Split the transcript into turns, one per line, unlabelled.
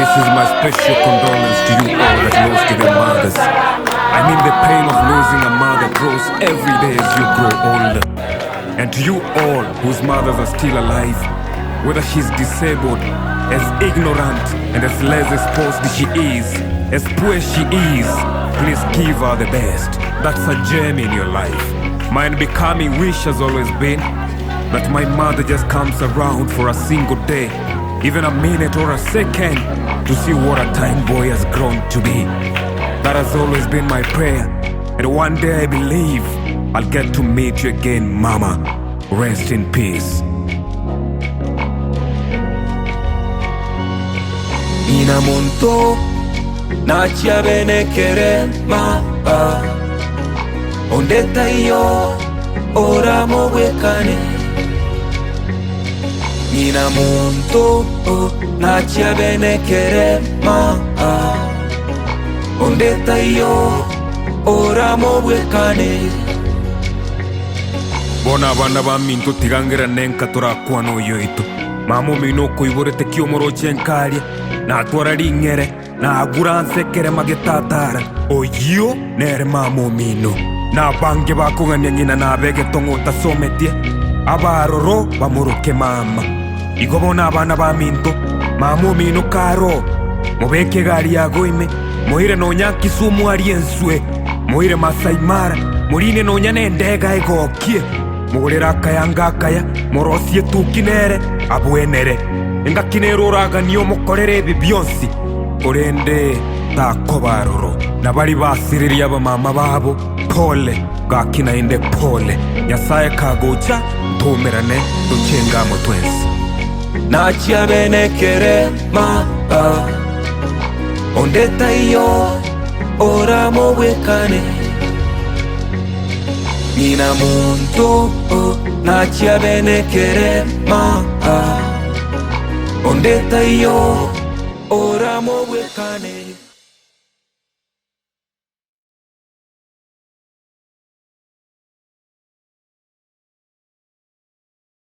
This is my special condolence to you all that lost your mothers. I mean the pain of losing a mother grows every day as you grow older. And to you all whose mothers are still alive, whether she's disabled, as ignorant and as less exposed she is, as poor she is, please give her the best. That's a gem in your life. My unbecoming wish has always been that my mother just comes around for a single day, even a minute or a second, to see what a tiny boy has grown to be. That has always been my prayer, and one day I believe I'll get to meet you again, Mama. Rest in peace.
Inamonto nachia bene kerema ondeta iyo oramo wekane. Inamonto nachia bene kerema ondeta iyo oramo wekane.
Bona abana ba minto tigangira nenka turakwano yoito. Mamo minoko iborete kiomoro chenkalia na twara ringere na agura nsekere magetatara oyo nere mamo mino na bange bakonganya nyina na bege tongota sometie abaroro bamuruke mama igobona abana ba minto mamo mino karo mubeke gari yagoime muhire nonya Kisumu arienswe muhire Masai Mara murine nonya nendega egokie mugurira kayanga kaya morosie tukinere abwenere engakinero uraga niyo mukorere ibi byonsi urende takobaroro nabari basiriria abamama babo pole gakina inde pole Nyasaye kagocha ntumerane ducengamo twese.
Nachia bene kerema ondeta iyo oramo wekane. Nina muntu nachia bene kerema ondeta iyo oramo wekane.